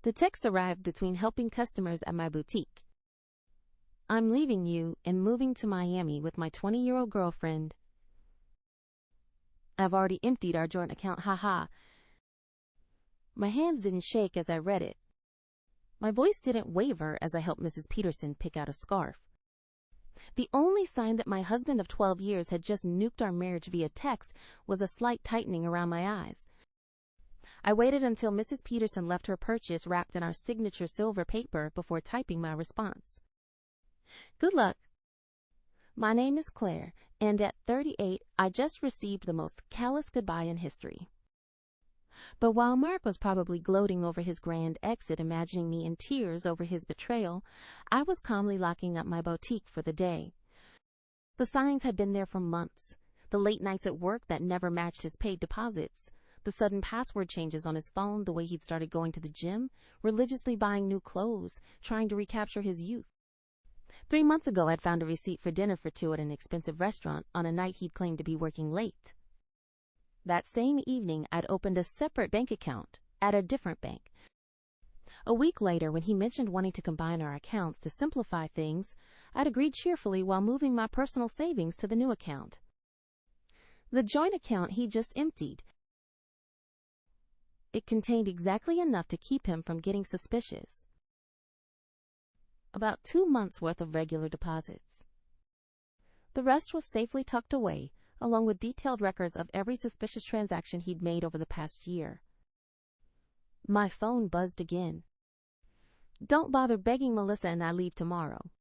The text arrived between helping customers at my boutique. I'm leaving you and moving to Miami with my 20-year-old girlfriend. I've already emptied our joint account, haha. My hands didn't shake as I read it. My voice didn't waver as I helped Mrs. Peterson pick out a scarf. The only sign that my husband of 12 years had just nuked our marriage via text was a slight tightening around my eyes. I waited until Mrs. Peterson left her purchase wrapped in our signature silver paper before typing my response. Good luck. My name is Claire, and at 38, I just received the most callous goodbye in history. But while Mark was probably gloating over his grand exit, imagining me in tears over his betrayal, I was calmly locking up my boutique for the day. The signs had been there for months. The late nights at work that never matched his paid deposits, the sudden password changes on his phone, the way he'd started going to the gym, religiously buying new clothes, trying to recapture his youth. 3 months ago, I'd found a receipt for dinner for two at an expensive restaurant on a night he'd claimed to be working late. That same evening, I'd opened a separate bank account at a different bank. A week later, when he mentioned wanting to combine our accounts to simplify things, I'd agreed cheerfully while moving my personal savings to the new account. The joint account he just emptied. It contained exactly enough to keep him from getting suspicious. About 2 months' worth of regular deposits. The rest was safely tucked away, along with detailed records of every suspicious transaction he'd made over the past year. My phone buzzed again. Don't bother begging Melissa and I leave tomorrow.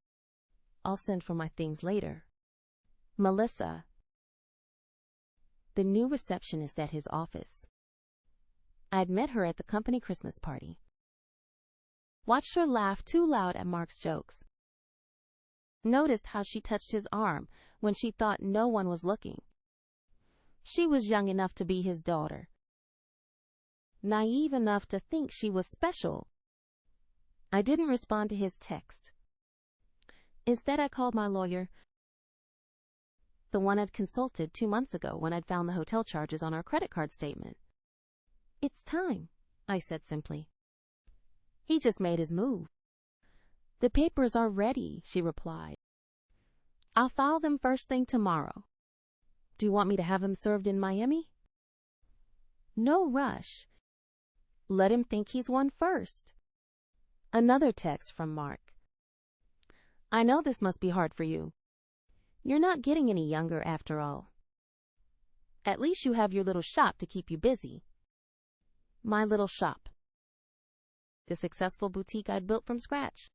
I'll send for my things later. Melissa. The new receptionist at his office. I'd met her at the company Christmas party. Watched her laugh too loud at Mark's jokes. Noticed how she touched his arm when she thought no one was looking. She was young enough to be his daughter. Naive enough to think she was special. I didn't respond to his text. Instead, I called my lawyer, the one I'd consulted 2 months ago when I'd found the hotel charges on our credit card statement. It's time, I said simply. He just made his move. The papers are ready, she replied. I'll file them first thing tomorrow. Do you want me to have him served in Miami? No rush. Let him think he's won first. Another text from Mark. I know this must be hard for you. You're not getting any younger after all. At least you have your little shop to keep you busy. My little shop. The successful boutique I'd built from scratch.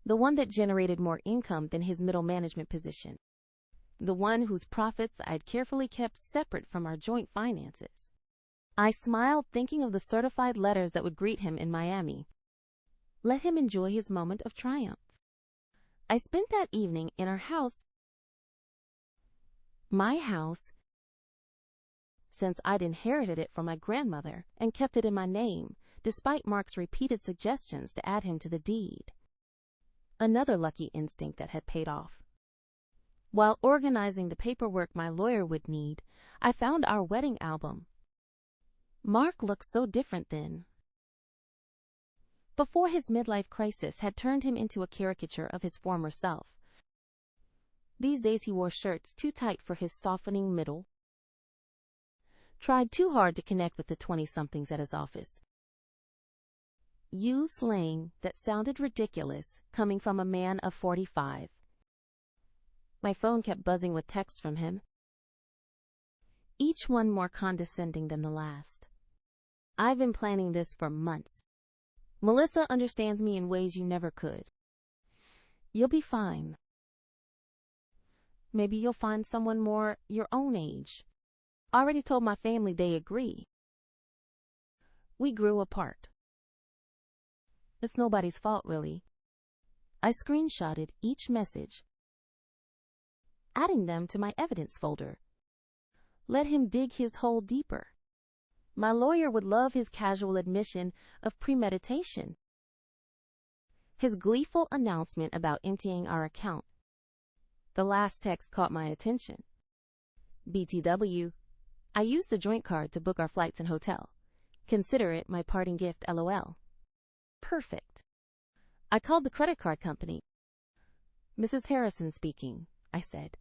The one that generated more income than his middle management position. The one whose profits I'd carefully kept separate from our joint finances. I smiled, thinking of the certified letters that would greet him in Miami. Let him enjoy his moment of triumph. I spent that evening in our house. My house, since I'd inherited it from my grandmother and kept it in my name, despite Mark's repeated suggestions to add him to the deed. Another lucky instinct that had paid off. While organizing the paperwork my lawyer would need, I found our wedding album. Mark looked so different then. Before his midlife crisis had turned him into a caricature of his former self. These days he wore shirts too tight for his softening middle. Tried too hard to connect with the 20-somethings at his office. Used slang that sounded ridiculous coming from a man of 45. My phone kept buzzing with texts from him, each one more condescending than the last. I've been planning this for months. Melissa understands me in ways you never could. You'll be fine. Maybe you'll find someone more your own age. Already told my family they agree. We grew apart. It's nobody's fault, really. I screenshotted each message, adding them to my evidence folder. Let him dig his hole deeper. My lawyer would love his casual admission of premeditation. His gleeful announcement about emptying our account. The last text caught my attention. BTW. I used the joint card to book our flights and hotel. Consider it my parting gift, LOL. Perfect. I called the credit card company. Mrs. Harrison speaking, I said.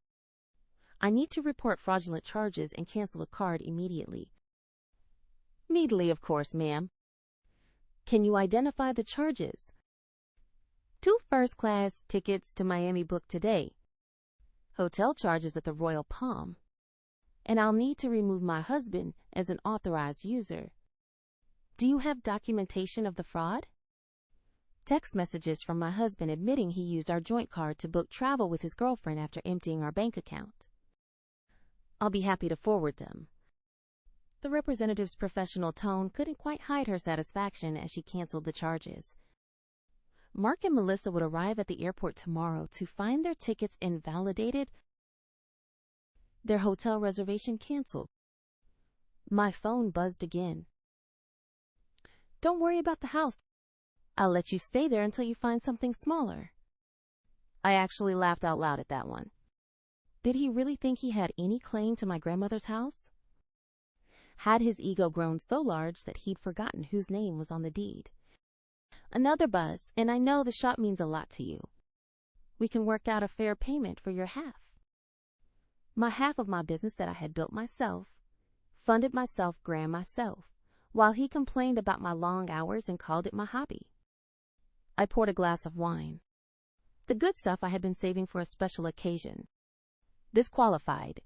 I need to report fraudulent charges and cancel a card immediately. Immediately, of course, ma'am. Can you identify the charges? 2 first-class tickets to Miami booked today. Hotel charges at the Royal Palm. And I'll need to remove my husband as an authorized user. Do you have documentation of the fraud? Text messages from my husband admitting he used our joint card to book travel with his girlfriend after emptying our bank account. I'll be happy to forward them. The representative's professional tone couldn't quite hide her satisfaction as she canceled the charges. Mark and Melissa would arrive at the airport tomorrow to find their tickets invalidated, their hotel reservation canceled. My phone buzzed again. Don't worry about the house. I'll let you stay there until you find something smaller. I actually laughed out loud at that one. Did he really think he had any claim to my grandmother's house? Had his ego grown so large that he'd forgotten whose name was on the deed? Another buzz, and I know the shop means a lot to you. We can work out a fair payment for your half. My half of my business that I had built myself, funded myself, grand myself, while he complained about my long hours and called it my hobby. I poured a glass of wine. The good stuff I had been saving for a special occasion. This qualified.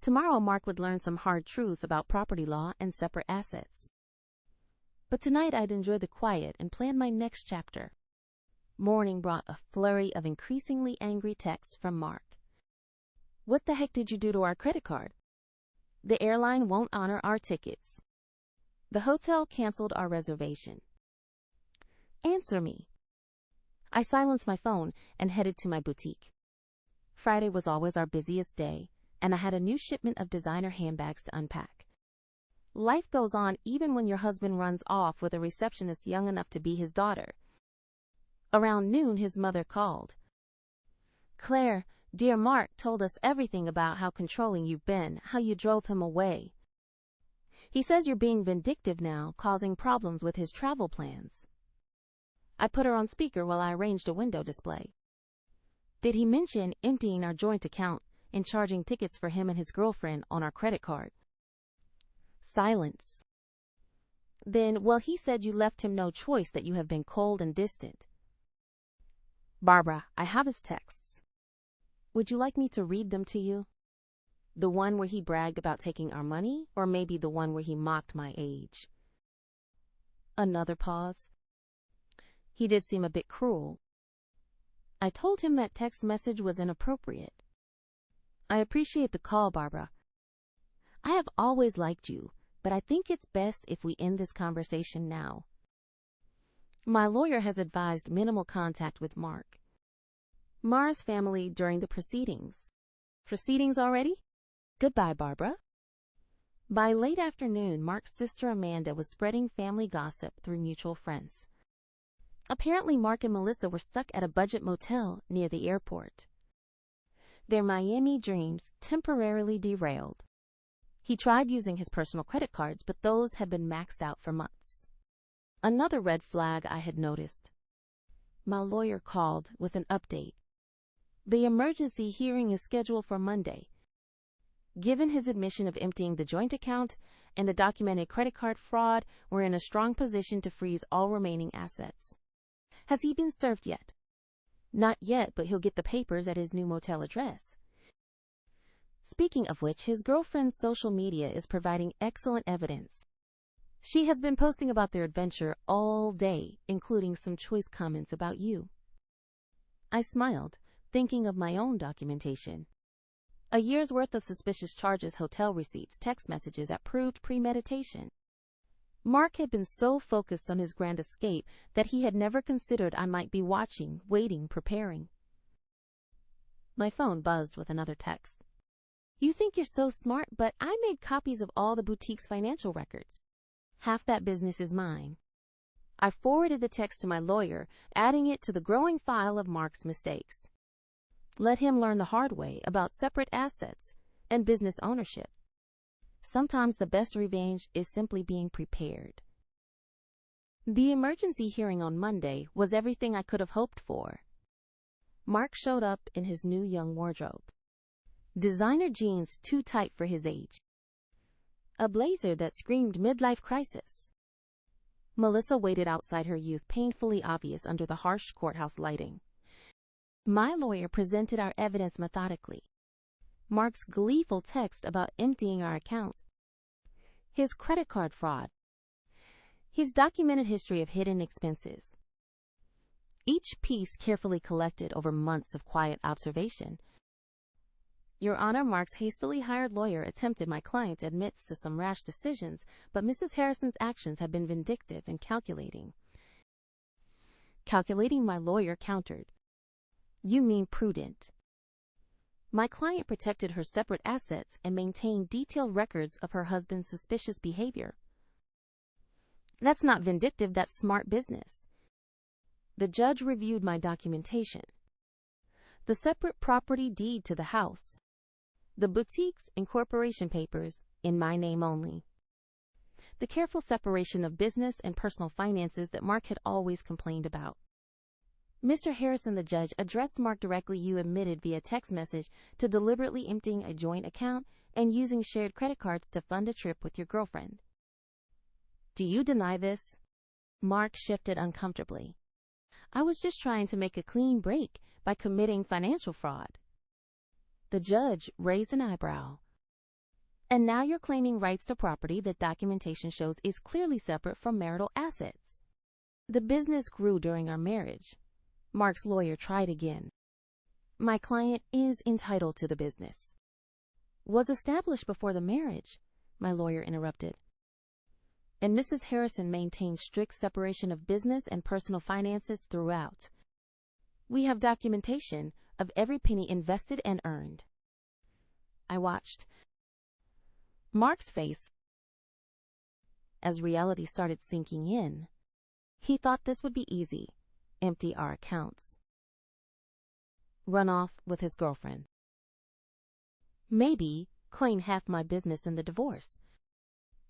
Tomorrow Mark would learn some hard truths about property law and separate assets. But tonight I'd enjoy the quiet and plan my next chapter. Morning brought a flurry of increasingly angry texts from Mark. What the heck did you do to our credit card? The airline won't honor our tickets. The hotel canceled our reservation. Answer me. I silenced my phone and headed to my boutique. Friday was always our busiest day, and I had a new shipment of designer handbags to unpack. Life goes on even when your husband runs off with a receptionist young enough to be his daughter. Around noon, his mother called. Claire, dear Mark told us everything about how controlling you've been, how you drove him away. He says you're being vindictive now, causing problems with his travel plans. I put her on speaker while I arranged a window display. Did he mention emptying our joint account and charging tickets for him and his girlfriend on our credit card? Silence. Then, well, he said you left him no choice, that you have been cold and distant. Barbara, I have his texts. Would you like me to read them to you? The one where he bragged about taking our money, or maybe the one where he mocked my age? Another pause. He did seem a bit cruel. I told him that text message was inappropriate. I appreciate the call, Barbara. I have always liked you, but I think it's best if we end this conversation now. My lawyer has advised minimal contact with Mark. Mara's family during the proceedings. Proceedings already? Goodbye, Barbara. By late afternoon, Mark's sister Amanda was spreading family gossip through mutual friends. Apparently, Mark and Melissa were stuck at a budget motel near the airport. Their Miami dreams temporarily derailed. He tried using his personal credit cards, but those had been maxed out for months. Another red flag I had noticed. My lawyer called with an update. The emergency hearing is scheduled for Monday. Given his admission of emptying the joint account and the documented credit card fraud, we're in a strong position to freeze all remaining assets. Has he been served yet? Not yet, but he'll get the papers at his new motel address. Speaking of which, his girlfriend's social media is providing excellent evidence. She has been posting about their adventure all day, including some choice comments about you. I smiled, thinking of my own documentation. A year's worth of suspicious charges, hotel receipts, text messages that proved premeditation. Mark had been so focused on his grand escape that he had never considered I might be watching, waiting, preparing. My phone buzzed with another text. You think you're so smart, but I made copies of all the boutique's financial records. Half that business is mine. I forwarded the text to my lawyer, adding it to the growing file of Mark's mistakes. Let him learn the hard way about separate assets and business ownership. Sometimes the best revenge is simply being prepared. The emergency hearing on Monday was everything I could have hoped for. Mark showed up in his new young wardrobe. Designer jeans too tight for his age. A blazer that screamed midlife crisis. Melissa waited outside her youth, painfully obvious under the harsh courthouse lighting. My lawyer presented our evidence methodically. Mark's gleeful text about emptying our accounts. His credit card fraud. His documented history of hidden expenses. Each piece carefully collected over months of quiet observation. Your Honor, Mark's hastily hired lawyer attempted my client admits to some rash decisions, but Mrs. Harrison's actions have been vindictive and calculating. Calculating, my lawyer countered. You mean prudent. My client protected her separate assets and maintained detailed records of her husband's suspicious behavior. That's not vindictive, that's smart business. The judge reviewed my documentation. The separate property deed to the house. The boutique's incorporation papers in my name only. The careful separation of business and personal finances that Mark had always complained about. Mr. Harrison, the judge, addressed Mark directly. You admitted via text message to deliberately emptying a joint account and using shared credit cards to fund a trip with your girlfriend. Do you deny this? Mark shifted uncomfortably. I was just trying to make a clean break by committing financial fraud. The judge raised an eyebrow. And now you're claiming rights to property that documentation shows is clearly separate from marital assets. The business grew during our marriage. Mark's lawyer tried again. My client is entitled to the business. Was established before the marriage, my lawyer interrupted. And Mrs. Harrison maintained strict separation of business and personal finances throughout. We have documentation of every penny invested and earned. I watched Mark's face as reality started sinking in. He thought this would be easy. Empty our accounts. Run off with his girlfriend. Maybe claim half my business in the divorce.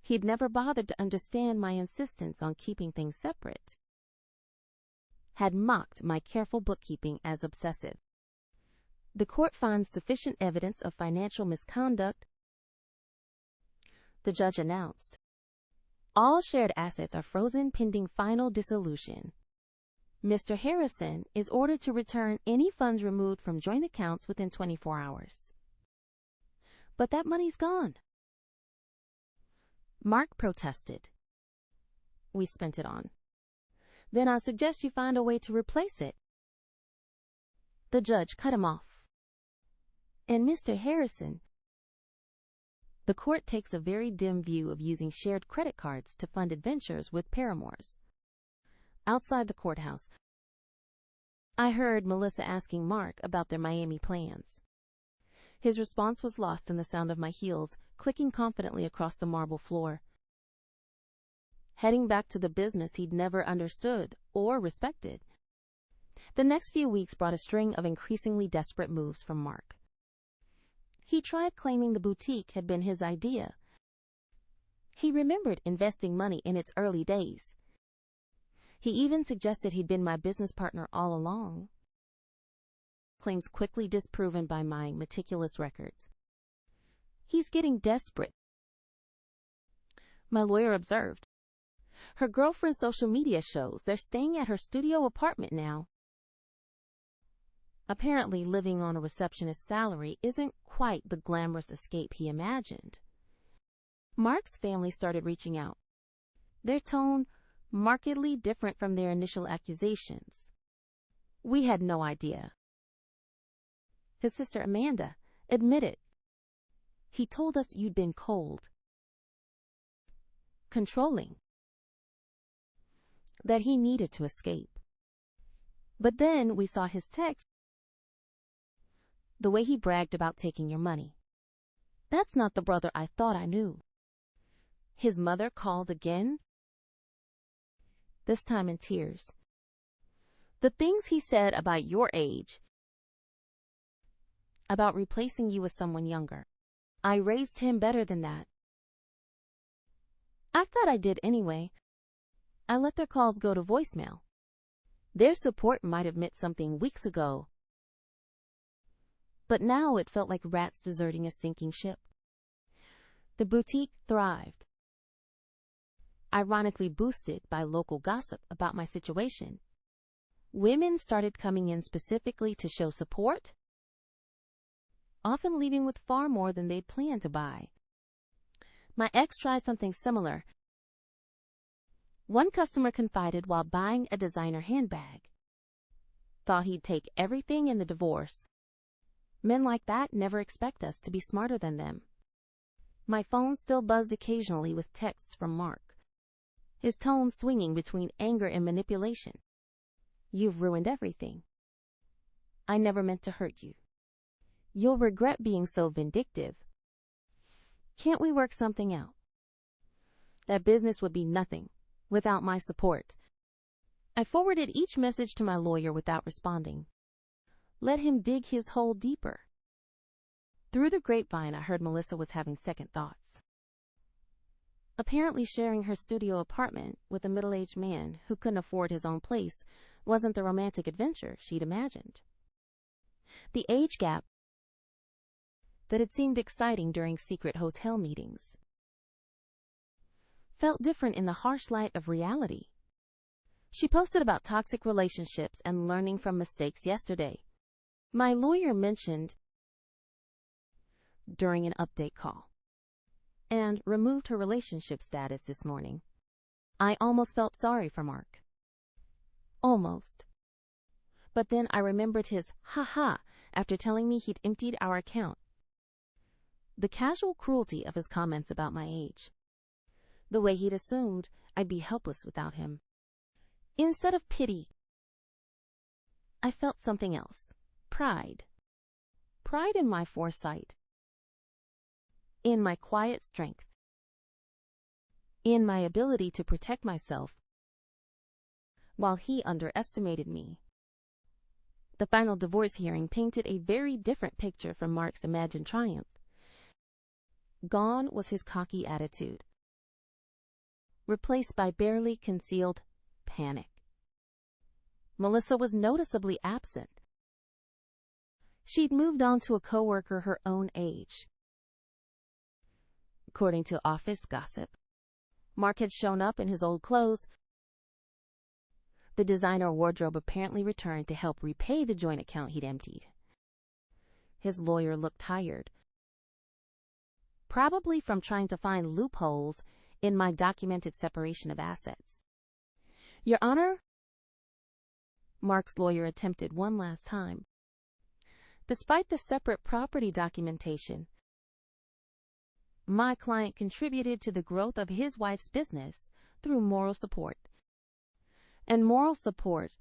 He'd never bothered to understand my insistence on keeping things separate. Had mocked my careful bookkeeping as obsessive. The court finds sufficient evidence of financial misconduct, the judge announced. All shared assets are frozen pending final dissolution. Mr. Harrison is ordered to return any funds removed from joint accounts within 24 hours. But that money's gone. Mark protested. We spent it on. Then I suggest you find a way to replace it. The judge cut him off. And Mr. Harrison, the court takes a very dim view of using shared credit cards to fund adventures with paramours. Outside the courthouse, I heard Melissa asking Mark about their Miami plans. His response was lost in the sound of my heels clicking confidently across the marble floor. Heading back to the business he'd never understood or respected. The next few weeks brought a string of increasingly desperate moves from Mark. He tried claiming the boutique had been his idea. He remembered investing money in its early days. He even suggested he'd been my business partner all along. Claims quickly disproven by my meticulous records. He's getting desperate, my lawyer observed. Her girlfriend's social media shows they're staying at her studio apartment now. Apparently, living on a receptionist's salary isn't quite the glamorous escape he imagined. Mark's family started reaching out. Their tone markedly different from their initial accusations. We had no idea. His sister Amanda admitted. He told us you'd been cold, controlling, that he needed to escape. But then we saw his text, the way he bragged about taking your money. That's not the brother I thought I knew. His mother called again, this time in tears. The things he said about your age, about replacing you with someone younger. I raised him better than that. I thought I did anyway. I let their calls go to voicemail. Their support might have meant something weeks ago, but now it felt like rats deserting a sinking ship. The boutique thrived, ironically boosted by local gossip about my situation. Women started coming in specifically to show support, often leaving with far more than they'd planned to buy. My ex tried something similar. One customer confided while buying a designer handbag. Thought he'd take everything in the divorce. Men like that never expect us to be smarter than them. My phone still buzzed occasionally with texts from Mark, his tone swinging between anger and manipulation. You've ruined everything. I never meant to hurt you. You'll regret being so vindictive. Can't we work something out? That business would be nothing without my support. I forwarded each message to my lawyer without responding. Let him dig his hole deeper. Through the grapevine, I heard Melissa was having second thoughts. Apparently sharing her studio apartment with a middle-aged man who couldn't afford his own place wasn't the romantic adventure she'd imagined. The age gap that had seemed exciting during secret hotel meetings felt different in the harsh light of reality. She posted about toxic relationships and learning from mistakes yesterday. My lawyer mentioned during an update call, and removed her relationship status this morning. I almost felt sorry for Mark. Almost. But then I remembered his ha-ha after telling me he'd emptied our account. The casual cruelty of his comments about my age. The way he'd assumed I'd be helpless without him. Instead of pity, I felt something else. Pride. Pride in my foresight. In my quiet strength. In my ability to protect myself while he underestimated me. The final divorce hearing painted a very different picture from Mark's imagined triumph. Gone was his cocky attitude, replaced by barely concealed panic. Melissa was noticeably absent. She'd moved on to a coworker her own age. According to office gossip, Mark had shown up in his old clothes. The designer wardrobe apparently returned to help repay the joint account he'd emptied. His lawyer looked tired, probably from trying to find loopholes in my documented separation of assets. Your Honor, Mark's lawyer attempted one last time. Despite the separate property documentation, my client contributed to the growth of his wife's business through moral support. And moral support,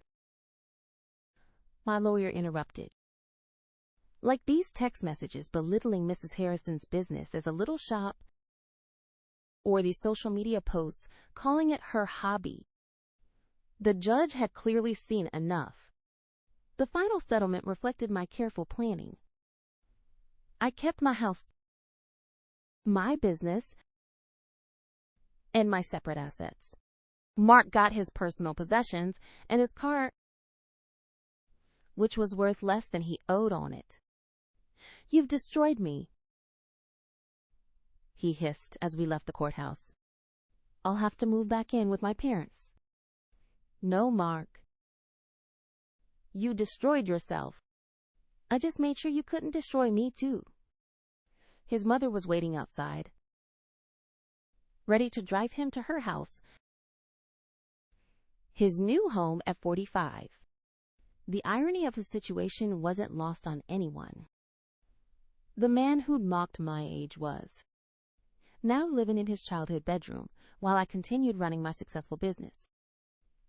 my lawyer interrupted. Like these text messages belittling Mrs. Harrison's business as a little shop, or these social media posts calling it her hobby. The judge had clearly seen enough. The final settlement reflected my careful planning. I kept my house, my business, and my separate assets. Mark got his personal possessions and his car, which was worth less than he owed on it. You've destroyed me, he hissed as we left the courthouse. I'll have to move back in with my parents. No, Mark. You destroyed yourself. I just made sure you couldn't destroy me, too. His mother was waiting outside, ready to drive him to her house, his new home at 45. The irony of his situation wasn't lost on anyone. The man who'd mocked my age was now living in his childhood bedroom while I continued running my successful business.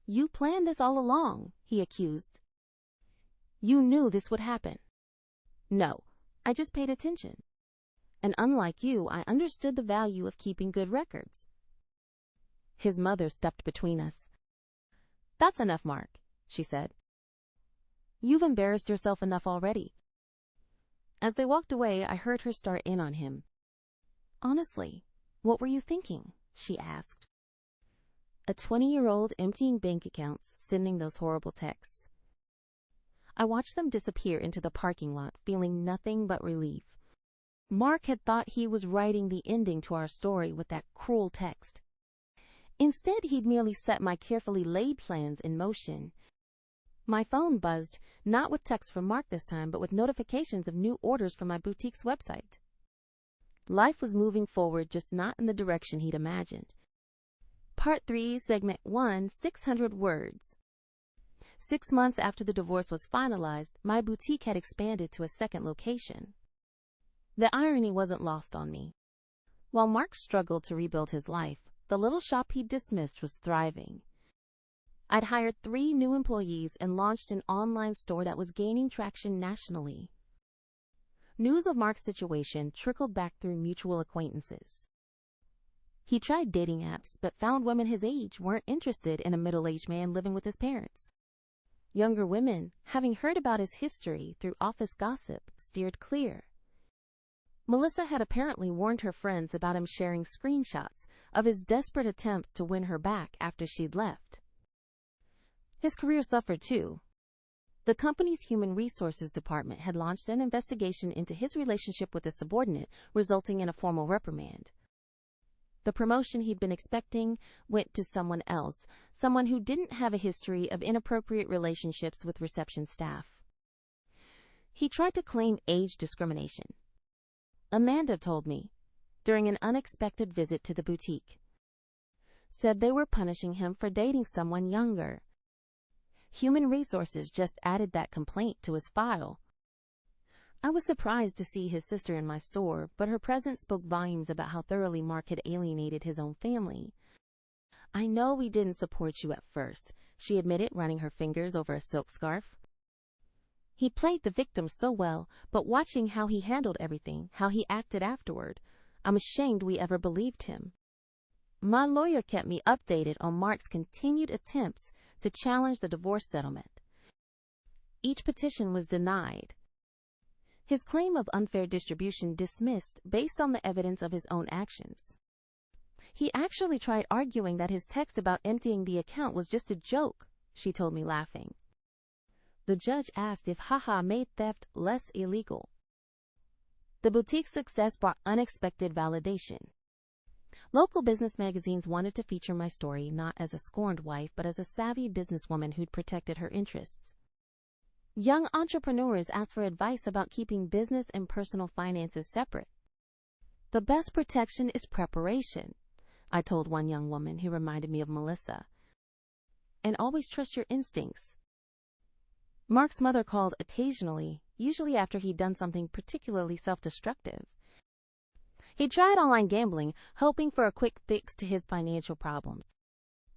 You planned this all along, he accused. You knew this would happen. No, I just paid attention. And unlike you, I understood the value of keeping good records. His mother stepped between us. That's enough, Mark, she said. You've embarrassed yourself enough already. As they walked away, I heard her start in on him. Honestly, what were you thinking? She asked. A 20-year-old emptying bank accounts, sending those horrible texts. I watched them disappear into the parking lot, feeling nothing but relief. Mark had thought he was writing the ending to our story with that cruel text. Instead, he'd merely set my carefully laid plans in motion. My phone buzzed, not with text from Mark this time, but with notifications of new orders from my boutique's website. Life was moving forward, just not in the direction he'd imagined. Part 3, Segment 1, 600 words. 6 months after the divorce was finalized, my boutique had expanded to a second location. The irony wasn't lost on me. While Mark struggled to rebuild his life, the little shop he'd dismissed was thriving. I'd hired 3 new employees and launched an online store that was gaining traction nationally. News of Mark's situation trickled back through mutual acquaintances. He tried dating apps, but found women his age weren't interested in a middle-aged man living with his parents. Younger women, having heard about his history through office gossip, steered clear. Melissa had apparently warned her friends about him sharing screenshots of his desperate attempts to win her back after she'd left. His career suffered too. The company's human resources department had launched an investigation into his relationship with a subordinate, resulting in a formal reprimand. The promotion he'd been expecting went to someone else, someone who didn't have a history of inappropriate relationships with reception staff. He tried to claim age discrimination. Amanda told me, during an unexpected visit to the boutique. Said they were punishing him for dating someone younger. Human Resources just added that complaint to his file. I was surprised to see his sister in my store, but her presence spoke volumes about how thoroughly Mark had alienated his own family. "I know we didn't support you at first," she admitted, running her fingers over a silk scarf. He played the victim so well, but watching how he handled everything, how he acted afterward, I'm ashamed we ever believed him. My lawyer kept me updated on Mark's continued attempts to challenge the divorce settlement. Each petition was denied. His claim of unfair distribution dismissed based on the evidence of his own actions. He actually tried arguing that his text about emptying the account was just a joke, she told me, laughing. The judge asked if haha made theft less illegal. The boutique's success brought unexpected validation. Local business magazines wanted to feature my story not as a scorned wife, but as a savvy businesswoman who'd protected her interests. Young entrepreneurs asked for advice about keeping business and personal finances separate. The best protection is preparation, I told one young woman who reminded me of Melissa. And always trust your instincts. Mark's mother called occasionally, usually after he'd done something particularly self-destructive. He tried online gambling, hoping for a quick fix to his financial problems.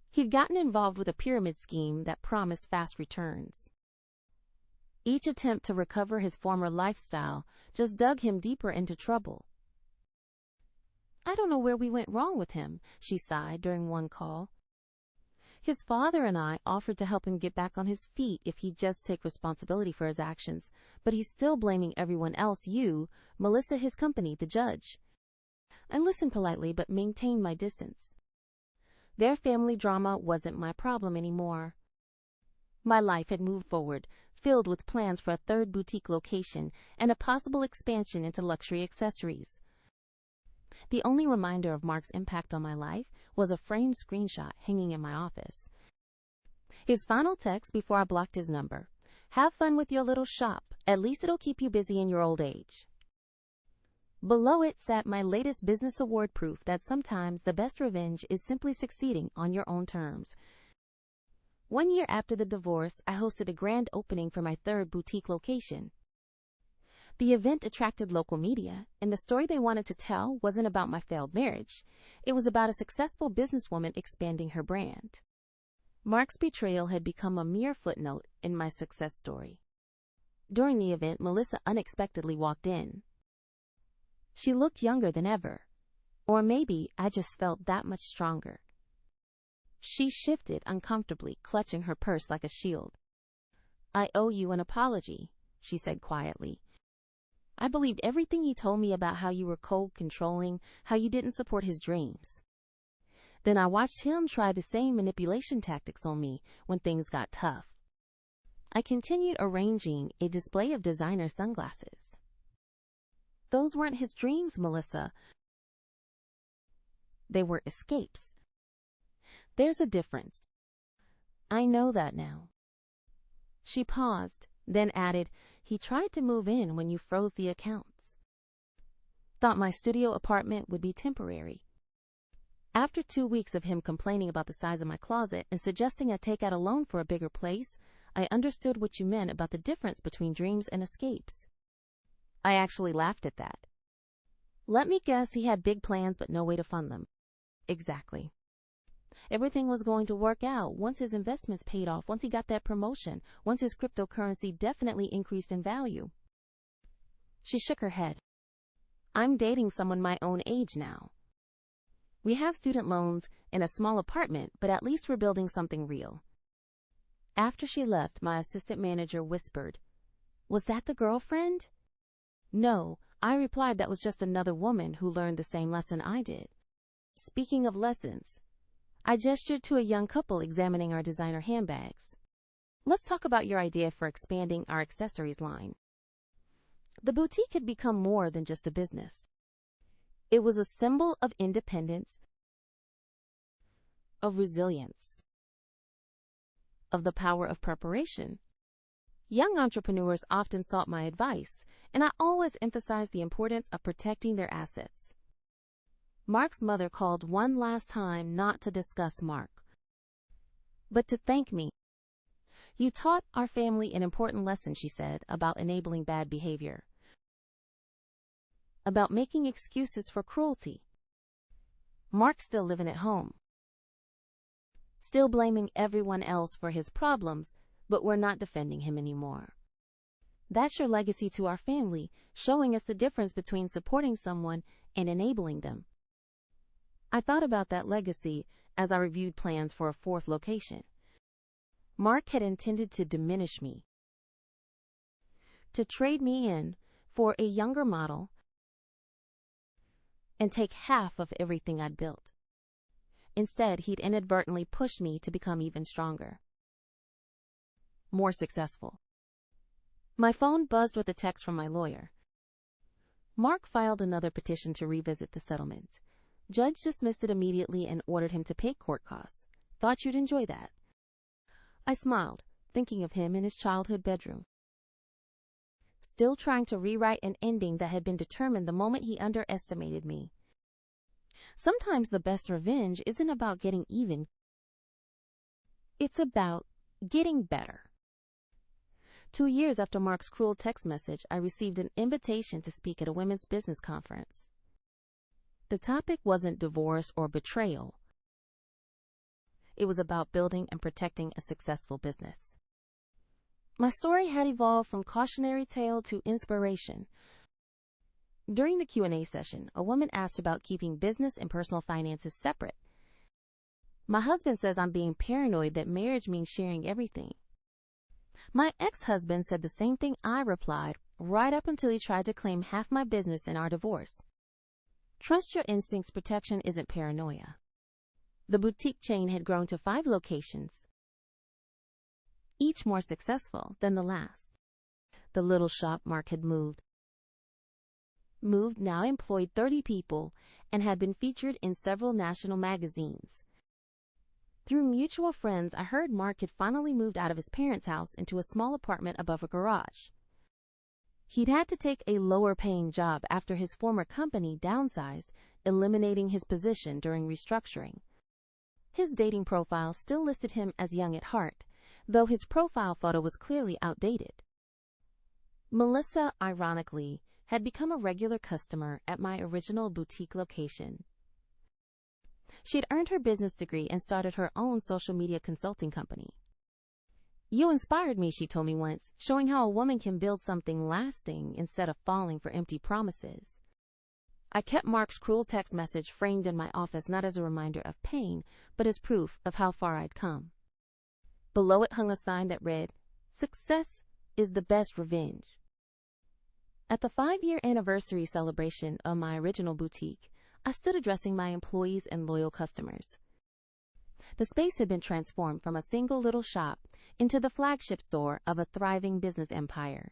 He'd gotten involved with a pyramid scheme that promised fast returns. Each attempt to recover his former lifestyle just dug him deeper into trouble. "I don't know where we went wrong with him," she sighed during one call. His father and I offered to help him get back on his feet if he'd just take responsibility for his actions, but he's still blaming everyone else, you, Melissa, his company, the judge. I listened politely but maintained my distance. Their family drama wasn't my problem anymore. My life had moved forward, filled with plans for a third boutique location and a possible expansion into luxury accessories. The only reminder of Mark's impact on my life was a framed screenshot hanging in my office. His final text before I blocked his number: "Have fun with your little shop. At least it'll keep you busy in your old age." Below it sat my latest business award, proof that sometimes the best revenge is simply succeeding on your own terms. 1 year after the divorce, I hosted a grand opening for my third boutique location. The event attracted local media, and the story they wanted to tell wasn't about my failed marriage. It was about a successful businesswoman expanding her brand. Mark's betrayal had become a mere footnote in my success story. During the event, Melissa unexpectedly walked in. She looked younger than ever, or maybe I just felt that much stronger. She shifted uncomfortably, clutching her purse like a shield. "I owe you an apology," she said quietly. "I believed everything he told me about how you were cold, controlling, how you didn't support his dreams. Then I watched him try the same manipulation tactics on me when things got tough. I continued arranging a display of designer sunglasses. Those weren't his dreams, Melissa. They were escapes. There's a difference. I know that now. She paused, then added, he tried to move in when you froze the accounts. Thought my studio apartment would be temporary. After 2 weeks of him complaining about the size of my closet and suggesting I take out a loan for a bigger place, I understood what you meant about the difference between dreams and escapes. I actually laughed at that. Let me guess, he had big plans but no way to fund them. Exactly. Everything was going to work out once his investments paid off, once he got that promotion, once his cryptocurrency definitely increased in value. She shook her head. I'm dating someone my own age now. We have student loans and a small apartment, but at least we're building something real. After she left, my assistant manager whispered, Was that the girlfriend? No, I replied that was just another woman who learned the same lesson I did. Speaking of lessons, I gestured to a young couple examining our designer handbags. Let's talk about your idea for expanding our accessories line. The boutique had become more than just a business. It was a symbol of independence, of resilience, of the power of preparation. Young entrepreneurs often sought my advice, and I always emphasized the importance of protecting their assets. Mark's mother called one last time not to discuss Mark, but to thank me. You taught our family an important lesson, she said, about enabling bad behavior, about making excuses for cruelty. Mark's still living at home, still blaming everyone else for his problems, but we're not defending him anymore. That's your legacy to our family, showing us the difference between supporting someone and enabling them. I thought about that legacy as I reviewed plans for a 4th location. Mark had intended to diminish me, to trade me in for a younger model and take half of everything I'd built. Instead, he'd inadvertently pushed me to become even stronger, more successful. My phone buzzed with a text from my lawyer. Mark filed another petition to revisit the settlement. Judge dismissed it immediately and ordered him to pay court costs. Thought you'd enjoy that. I smiled, thinking of him in his childhood bedroom, still trying to rewrite an ending that had been determined the moment he underestimated me. Sometimes the best revenge isn't about getting even. It's about getting better. 2 years after Mark's cruel text message, I received an invitation to speak at a women's business conference. The topic wasn't divorce or betrayal. It was about building and protecting a successful business. My story had evolved from cautionary tale to inspiration. During the Q&A session, a woman asked about keeping business and personal finances separate. My husband says I'm being paranoid that marriage means sharing everything. My ex-husband said the same thing I replied, right up until he tried to claim half my business in our divorce. Trust your instincts. Protection isn't paranoia. The boutique chain had grown to 5 locations, each more successful than the last. The little shop Mark had moved now employed 30 people and had been featured in several national magazines. Through mutual friends, I heard Mark had finally moved out of his parents' house into a small apartment above a garage. He'd had to take a lower-paying job after his former company downsized, eliminating his position during restructuring. His dating profile still listed him as young at heart, though his profile photo was clearly outdated. Melissa, ironically, had become a regular customer at my original boutique location. She had earned her business degree and started her own social media consulting company. You inspired me, she told me once, showing how a woman can build something lasting instead of falling for empty promises. I kept Mark's cruel text message framed in my office not as a reminder of pain, but as proof of how far I'd come. Below it hung a sign that read, "Success is the best revenge." At the 5-year anniversary celebration of my original boutique, I stood addressing my employees and loyal customers. The space had been transformed from a single little shop into the flagship store of a thriving business empire.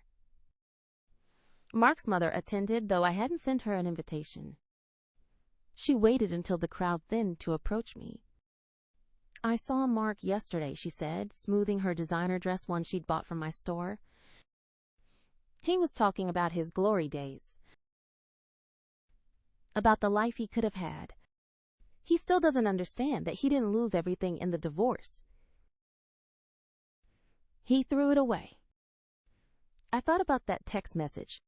Mark's mother attended, though I hadn't sent her an invitation. She waited until the crowd thinned to approach me. "I saw Mark yesterday," she said, smoothing her designer dress, one she'd bought from my store. "He was talking about his glory days, about the life he could have had. He still doesn't understand that he didn't lose everything in the divorce. He threw it away." I thought about that text message.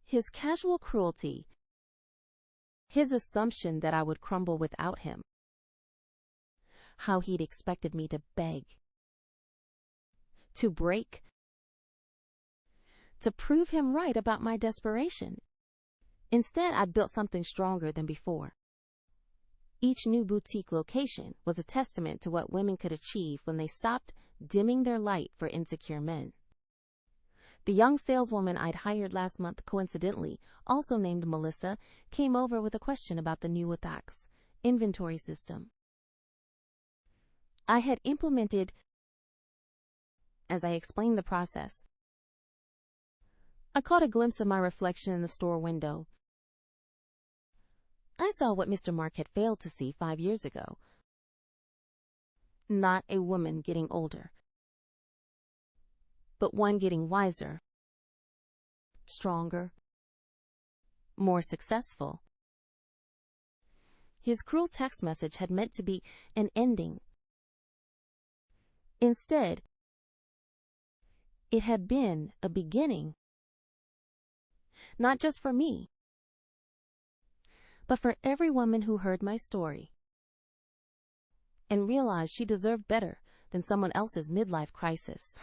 His casual cruelty, his assumption that I would crumble without him, how he'd expected me to beg, to break, to prove him right about my desperation. Instead, I'd built something stronger than before. Each new boutique location was a testament to what women could achieve when they stopped dimming their light for insecure men. The young saleswoman I'd hired last month, coincidentally, also named Melissa, came over with a question about the new Withak's inventory system I had implemented. As I explained the process, I caught a glimpse of my reflection in the store window. I saw what Mr. Mark had failed to see 5 years ago. Not a woman getting older, but one getting wiser, stronger, more successful. His cruel text message had meant to be an ending. Instead, it had been a beginning. Not just for me, but for every woman who heard my story and realized she deserved better than someone else's midlife crisis.